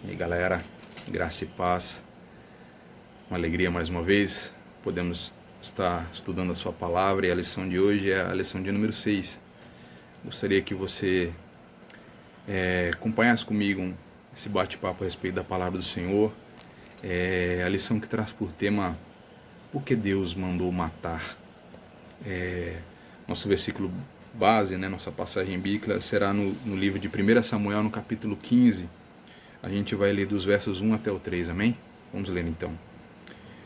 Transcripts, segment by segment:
E aí, galera, graça e paz, uma alegria mais uma vez, podemos estar estudando a sua palavra e a lição de hoje é a lição de número 6. Gostaria que você acompanhasse comigo esse bate-papo a respeito da palavra do Senhor. A lição que traz por tema por que Deus mandou matar. Nosso versículo base, nossa passagem bíblica será no livro de 1 Samuel, no capítulo 15. A gente vai ler dos versos 1 até o 3, amém? Vamos ler então.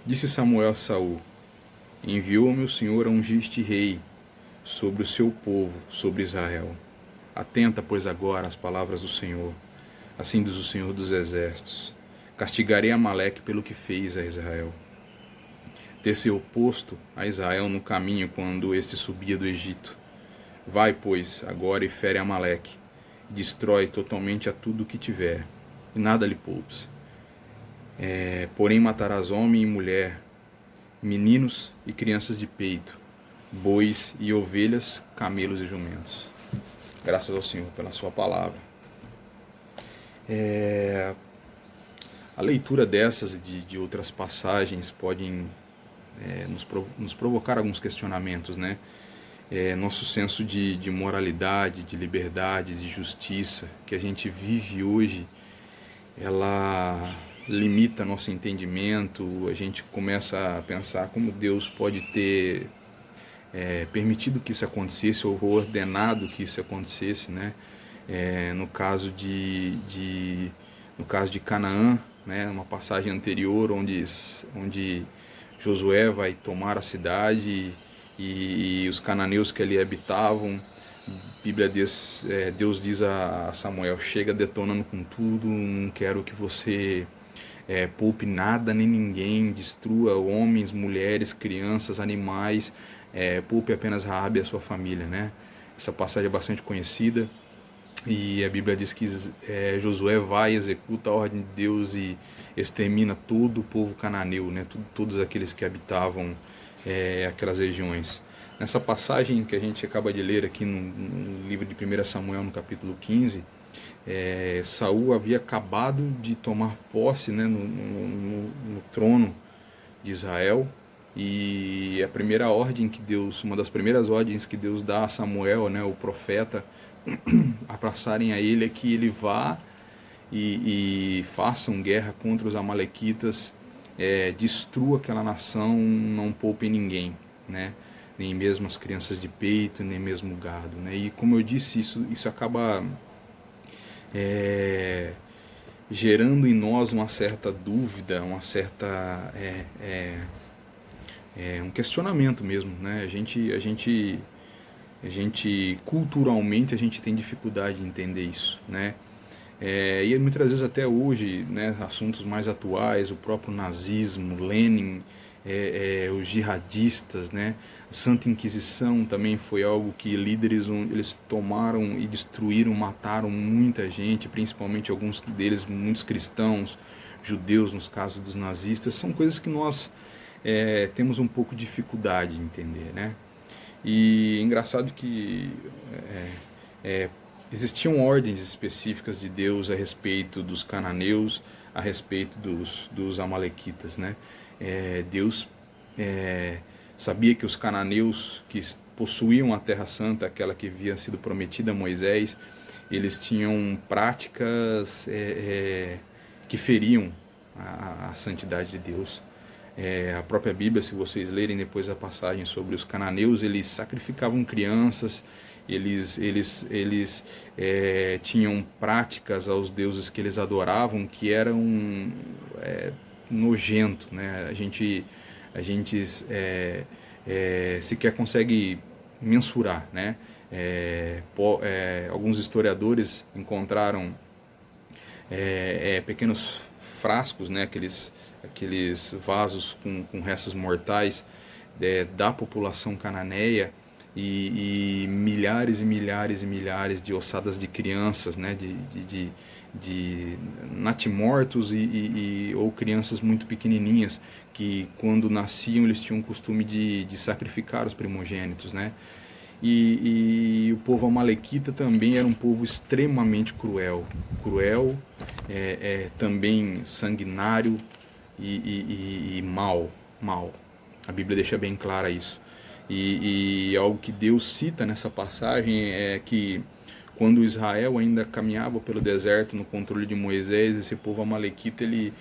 Disse Samuel a Saul: Enviou-me o Senhor a ungir-te rei sobre o seu povo, sobre Israel. Atenta, pois, agora às palavras do Senhor. Assim diz o Senhor dos Exércitos: Castigarei Amaleque pelo que fez a Israel. Ter-se oposto a Israel no caminho quando este subia do Egito. Vai, pois, agora e fere Amaleque. Destrói totalmente a tudo o que tiver, e nada lhe poupes. Porém matarás homem e mulher, meninos e crianças de peito, bois e ovelhas, camelos e jumentos. Graças ao Senhor pela sua palavra. A leitura dessas e de outras passagens podem nos provocar alguns questionamentos, né? Nosso senso de moralidade, de liberdade, de justiça que a gente vive hoje, ela limita nosso entendimento. A gente começa a pensar como Deus pode ter permitido que isso acontecesse ou ordenado que isso acontecesse, né? No caso de Canaã, né? Uma passagem anterior onde Josué vai tomar a cidade e os cananeus que ali habitavam. Bíblia Deus diz a Samuel: chega detonando com tudo, não quero que você poupe nada nem ninguém, destrua homens, mulheres, crianças, animais, poupe apenas Raabe e a sua família, né? Essa passagem é bastante conhecida e a Bíblia diz que Josué vai e executa a ordem de Deus e extermina todo o povo cananeu, né? Todos aqueles que habitavam aquelas regiões. Nessa passagem que a gente acaba de ler aqui no livro de 1 Samuel, no capítulo 15, Saul havia acabado de tomar posse, né, no trono de Israel, e a primeira ordem que Deus, uma das primeiras ordens que Deus dá a Samuel, né, o profeta, a passarem a ele é que ele vá e façam guerra contra os amalequitas, destrua aquela nação, não poupe ninguém, né? Nem mesmo as crianças de peito, nem mesmo o gado, né? E como eu disse, isso acaba gerando em nós uma certa dúvida, uma certa um questionamento mesmo, né? A gente culturalmente a gente tem dificuldade de entender isso, né? E muitas vezes até hoje, né, assuntos mais atuais, o próprio nazismo, Lenin, os jihadistas, né? A Santa Inquisição também foi algo que líderes eles tomaram e destruíram, mataram muita gente, principalmente alguns deles, muitos cristãos, judeus, nos casos dos nazistas. São coisas que nós temos um pouco de dificuldade de entender, né? E é engraçado que existiam ordens específicas de Deus a respeito dos cananeus, a respeito dos amalequitas, né? Deus sabia que os cananeus que possuíam a Terra Santa, aquela que havia sido prometida a Moisés, eles tinham práticas que feriam a santidade de Deus. A própria Bíblia, se vocês lerem depois a passagem sobre os cananeus, eles sacrificavam crianças, eles tinham práticas aos deuses que eles adoravam que eram nojento, né? A gente sequer consegue mensurar, né? Alguns historiadores encontraram pequenos frascos, né? Aqueles vasos com restos mortais da população cananeia e milhares e milhares e milhares de ossadas de crianças, né? de natimortos ou crianças muito pequenininhas que quando nasciam eles tinham o costume de sacrificar os primogênitos, né? E o povo amalequita também era um povo extremamente cruel, também sanguinário e mal. A Bíblia deixa bem clara isso. E algo que Deus cita nessa passagem é que quando Israel ainda caminhava pelo deserto no controle de Moisés, esse povo amalequita ele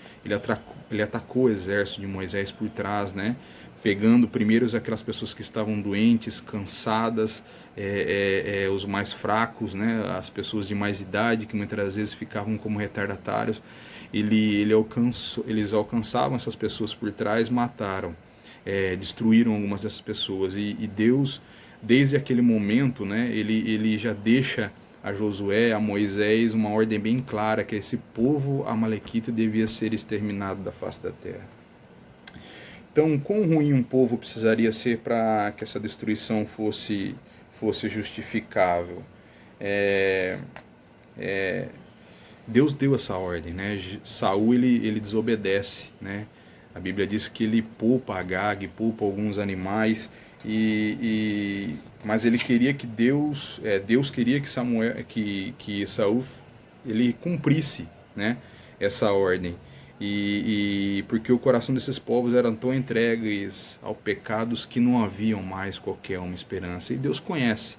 atacou o exército de Moisés por trás, né? Pegando primeiro aquelas pessoas que estavam doentes, cansadas, os mais fracos, né? As pessoas de mais idade que muitas vezes ficavam como retardatários. Eles alcançavam essas pessoas por trás, mataram, destruíram algumas dessas pessoas. E Deus, desde aquele momento, né? Ele já deixa a Josué, a Moisés, uma ordem bem clara, que esse povo amalequita devia ser exterminado da face da terra. Então, quão ruim um povo precisaria ser para que essa destruição fosse justificável? Deus deu essa ordem, né? Saul ele desobedece, né? A Bíblia diz que ele poupa Agag, poupa alguns animais, mas ele queria que Deus queria que Saul ele cumprisse, né, essa ordem. Porque o coração desses povos eram tão entregues ao pecados que não haviam mais qualquer uma esperança. E Deus conhece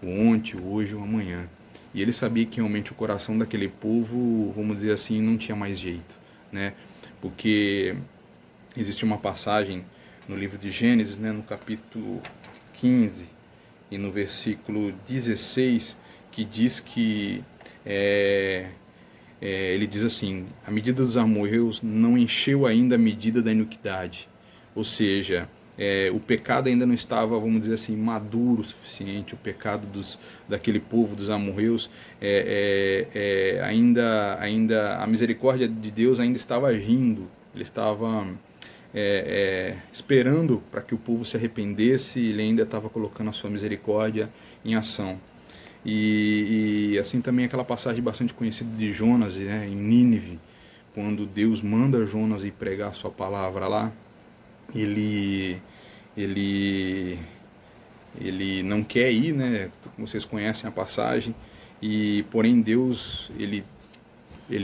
o ontem, o hoje e o amanhã. E ele sabia que realmente o coração daquele povo, vamos dizer assim, não tinha mais jeito, né? Porque existe uma passagem no livro de Gênesis, né, no capítulo 15 e no versículo 16, que diz que ele diz assim: a medida dos amorreus não encheu ainda a medida da iniquidade. Ou seja, o pecado ainda não estava, vamos dizer assim, maduro o suficiente. O pecado daquele povo, dos amorreus, ainda a misericórdia de Deus ainda estava agindo. Ele estava esperando para que o povo se arrependesse, e ele ainda estava colocando a sua misericórdia em ação. E assim também aquela passagem bastante conhecida de Jonas, né, em Nínive, quando Deus manda Jonas ir pregar a sua palavra lá, ele não quer ir, né? Vocês conhecem a passagem, e porém Deus ele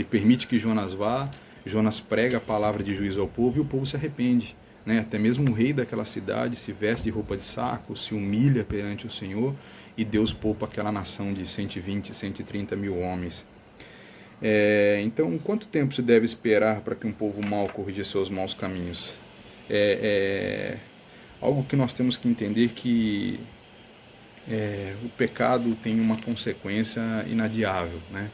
permite que Jonas vá. Jonas prega a palavra de juízo ao povo e o povo se arrepende, né? Até mesmo o rei daquela cidade se veste de roupa de saco, se humilha perante o Senhor, e Deus poupa aquela nação de 120, 130 mil homens. Então, quanto tempo se deve esperar para que um povo mau corrija seus maus caminhos? Algo que nós temos que entender que o pecado tem uma consequência inadiável, né?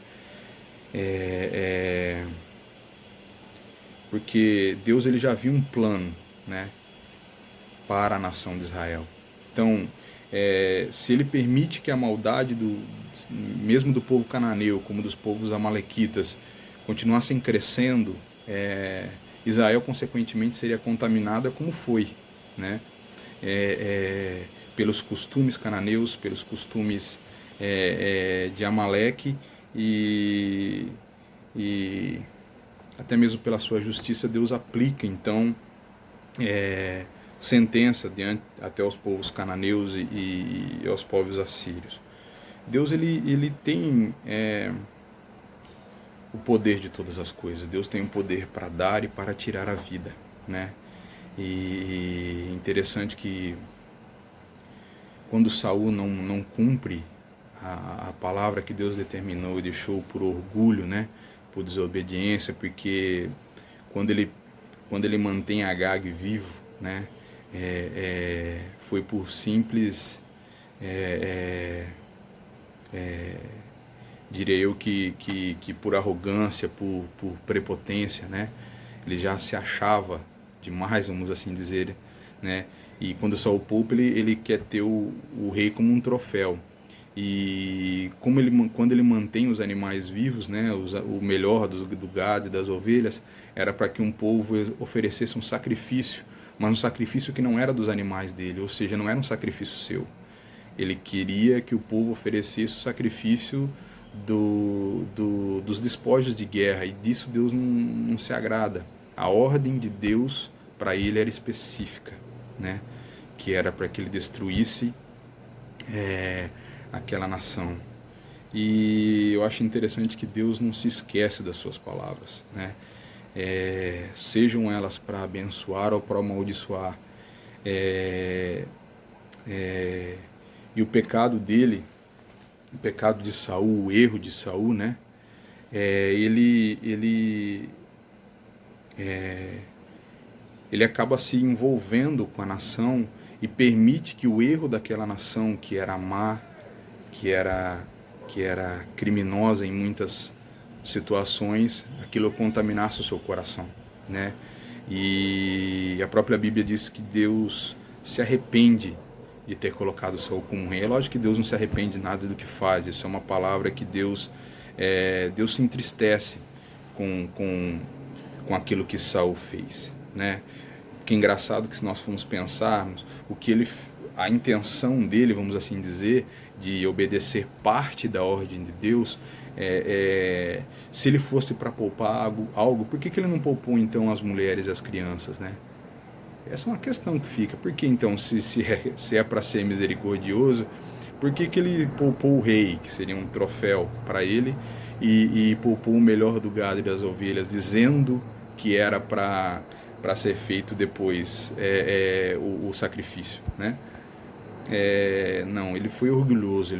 Porque Deus ele já viu um plano, né, para a nação de Israel. Então, se ele permite que a maldade mesmo do povo cananeu, como dos povos amalequitas, continuassem crescendo, Israel consequentemente seria contaminada como foi, né? Pelos costumes cananeus, pelos costumes de Amaleque, e até mesmo pela sua justiça Deus aplica então sentença até aos povos cananeus e aos povos assírios. Deus ele tem o poder de todas as coisas. Deus tem o poder para dar e para tirar a vida, né? E interessante que quando Saul não cumpre a palavra que Deus determinou e deixou por orgulho, né, por desobediência, porque quando ele mantém Agag vivo, né, foi por simples, direi eu que por arrogância, por prepotência, né, ele já se achava demais, vamos assim dizer, né, e quando Saul poupa, ele quer ter o rei como um troféu. E quando ele mantém os animais vivos, né, o melhor do gado e das ovelhas, era para que um povo oferecesse um sacrifício, mas um sacrifício que não era dos animais dele, ou seja, não era um sacrifício seu. Ele queria que o povo oferecesse o sacrifício dos despojos de guerra, e disso Deus não se agrada. A ordem de Deus para ele era específica, né, que era para que ele destruísse aquela nação. E eu acho interessante que Deus não se esquece das suas palavras, né? Sejam elas para abençoar ou para amaldiçoar. É, é, e o pecado dele, o pecado de Saul, o erro de Saul, né? Ele acaba se envolvendo com a nação e permite que o erro daquela nação, que era má, que era, que era criminosa em muitas situações, aquilo contaminasse o seu coração, né? E a própria Bíblia diz que Deus se arrepende de ter colocado Saul como rei. É lógico que Deus não se arrepende de nada do que faz. Isso é uma palavra que Deus se entristece com aquilo que Saul fez, né? Que engraçado que se nós formos pensarmos a intenção dele, vamos assim dizer, de obedecer parte da ordem de Deus, se ele fosse para poupar algo, por que ele não poupou então as mulheres e as crianças, né? Essa é uma questão que fica. Por que então, se é para ser misericordioso, por que ele poupou o rei, que seria um troféu para ele, e poupou o melhor do gado e das ovelhas, dizendo que era para ser feito depois o sacrifício, né? Não, ele foi orgulhoso,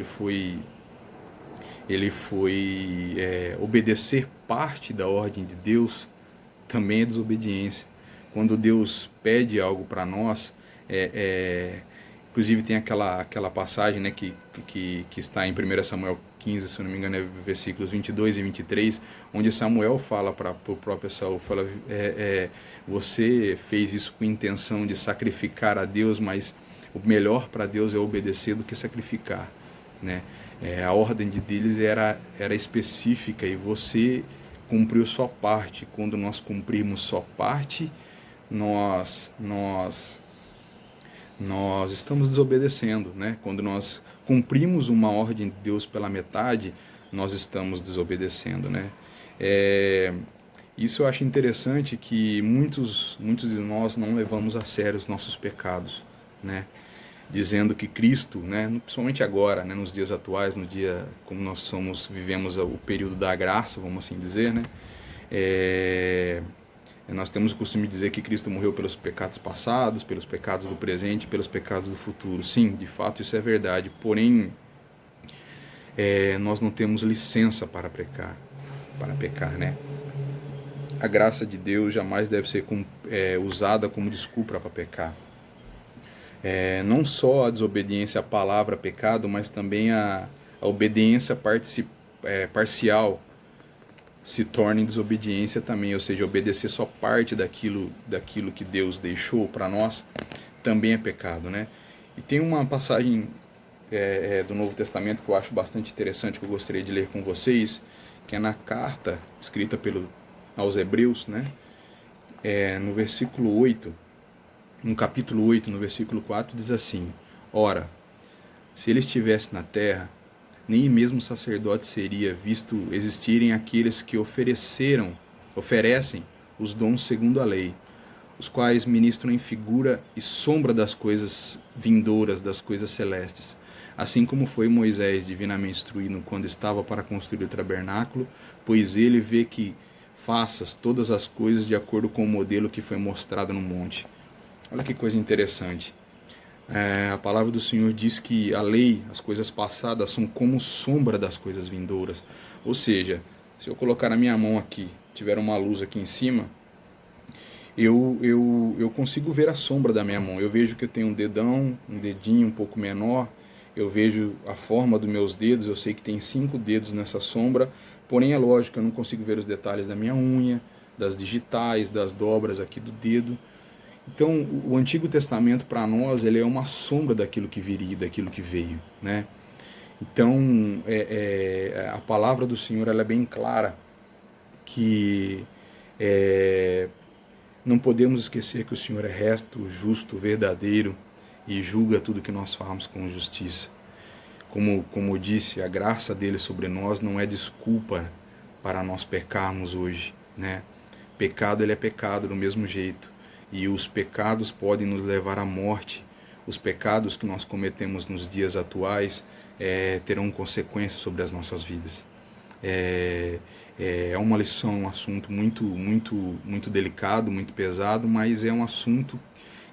ele foi obedecer parte da ordem de Deus também é desobediência. Quando Deus pede algo para nós, inclusive tem aquela passagem, né, que está em 1 Samuel 15, se eu não me engano, versículos 22 e 23, onde Samuel fala para o próprio Saul, fala, você fez isso com intenção de sacrificar a Deus, mas o melhor para Deus é obedecer do que sacrificar, né? A ordem de deles era específica e você cumpriu sua parte. Quando nós cumprimos sua parte, nós estamos desobedecendo, né? Quando nós cumprimos uma ordem de Deus pela metade, nós estamos desobedecendo, né? Isso eu acho interessante, que muitos de nós não levamos a sério os nossos pecados, né? Dizendo que Cristo, né, principalmente agora, né, nos dias atuais, no dia como nós vivemos o período da graça, vamos assim dizer, né? Nós temos o costume de dizer que Cristo morreu pelos pecados passados, pelos pecados do presente, pelos pecados do futuro. Sim, de fato isso é verdade. Porém, nós não temos licença para pecar, né? A graça de Deus jamais deve ser usada como desculpa para pecar. Não só a desobediência à palavra pecado, mas também a obediência parcial se torna em desobediência também, ou seja, obedecer só parte daquilo que Deus deixou para nós também é pecado, né? E tem uma passagem do Novo Testamento que eu acho bastante interessante, que eu gostaria de ler com vocês, que é na carta escrita aos Hebreus, né? No versículo 8, no capítulo 8, no versículo 4, diz assim: ora, se ele estivesse na terra, nem mesmo sacerdote seria, visto existirem aqueles que oferecem os dons segundo a lei, os quais ministram em figura e sombra das coisas vindouras, das coisas celestes. Assim como foi Moisés divinamente instruído quando estava para construir o tabernáculo, pois ele vê que faças todas as coisas de acordo com o modelo que foi mostrado no monte. Olha que coisa interessante. A palavra do Senhor diz que a lei, as coisas passadas, são como sombra das coisas vindouras. Ou seja, se eu colocar a minha mão aqui, tiver uma luz aqui em cima, eu consigo ver a sombra da minha mão. Eu vejo que eu tenho um dedinho um pouco menor, eu vejo a forma dos meus dedos, eu sei que tem 5 dedos nessa sombra, porém é lógico, eu não consigo ver os detalhes da minha unha, das digitais, das dobras aqui do dedo. Então, o Antigo Testamento para nós ele é uma sombra daquilo que viria, daquilo que veio, né? Então, a palavra do Senhor ela é bem clara, que não podemos esquecer que o Senhor é reto, justo, verdadeiro e julga tudo que nós falamos com justiça. Como eu disse, a graça dele sobre nós não é desculpa para nós pecarmos hoje, né? Pecado ele é pecado do mesmo jeito. E os pecados podem nos levar à morte. Os pecados que nós cometemos nos dias atuais terão consequências sobre as nossas vidas. É uma lição, um assunto muito delicado, muito pesado, mas é um assunto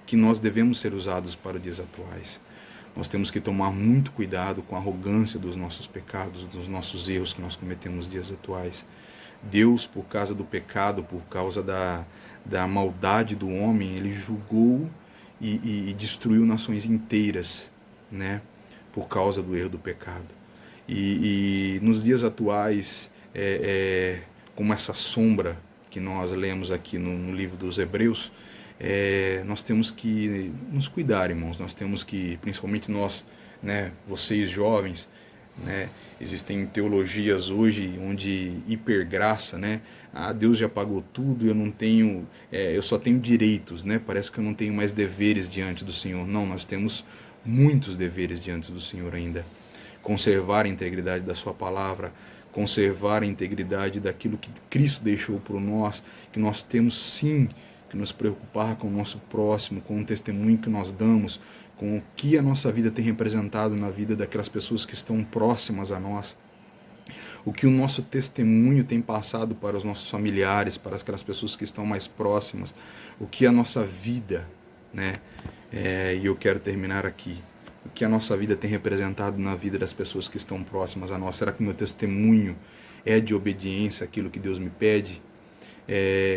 que nós devemos ser usados para os dias atuais. Nós temos que tomar muito cuidado com a arrogância dos nossos pecados, dos nossos erros que nós cometemos nos dias atuais. Deus, por causa do pecado, por causa da maldade do homem, ele julgou e destruiu nações inteiras, né, por causa do erro do pecado. E nos dias atuais, como essa sombra que nós lemos aqui no livro dos Hebreus, nós temos que nos cuidar, irmãos. Nós temos que, principalmente nós, né, vocês jovens, né, existem teologias hoje onde hipergraça, né, Deus já pagou tudo, eu não tenho, eu só tenho direitos, né, parece que eu não tenho mais deveres diante do Senhor. Não, nós temos muitos deveres diante do Senhor ainda. Conservar a integridade da sua palavra, conservar a integridade daquilo que Cristo deixou por nós, que nós temos sim que nos preocupar com o nosso próximo, com o testemunho que nós damos, com o que a nossa vida tem representado na vida daquelas pessoas que estão próximas a nós, o que o nosso testemunho tem passado para os nossos familiares, para aquelas pessoas que estão mais próximas, o que a nossa vida, né? E eu quero terminar aqui. O que a nossa vida tem representado na vida das pessoas que estão próximas a nós? Será que o meu testemunho é de obediência àquilo que Deus me pede?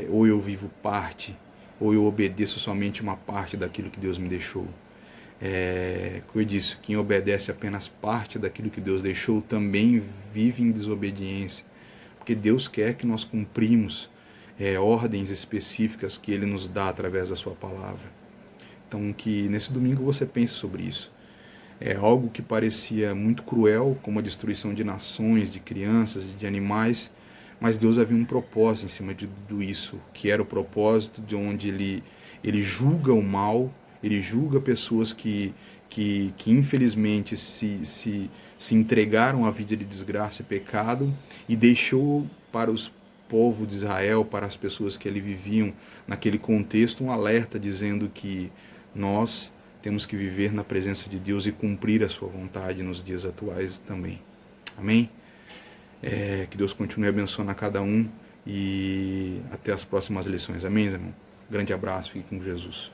Ou eu vivo parte, ou eu obedeço somente uma parte daquilo que Deus me deixou? Como eu disse, quem obedece apenas parte daquilo que Deus deixou também vive em desobediência, porque Deus quer que nós cumprimos ordens específicas que Ele nos dá através da sua palavra. Então que nesse domingo você pense sobre isso. Algo que parecia muito cruel, como a destruição de nações, de crianças, de animais, mas Deus havia um propósito em cima de tudo isso, que era o propósito de onde Ele julga o mal, Ele julga pessoas que infelizmente se entregaram à vida de desgraça e pecado, e deixou para os povos de Israel, para as pessoas que ali viviam naquele contexto, um alerta dizendo que nós temos que viver na presença de Deus e cumprir a sua vontade nos dias atuais também. Amém? Que Deus continue abençoando a cada um e até as próximas lições. Amém, irmão? Grande abraço, fique com Jesus.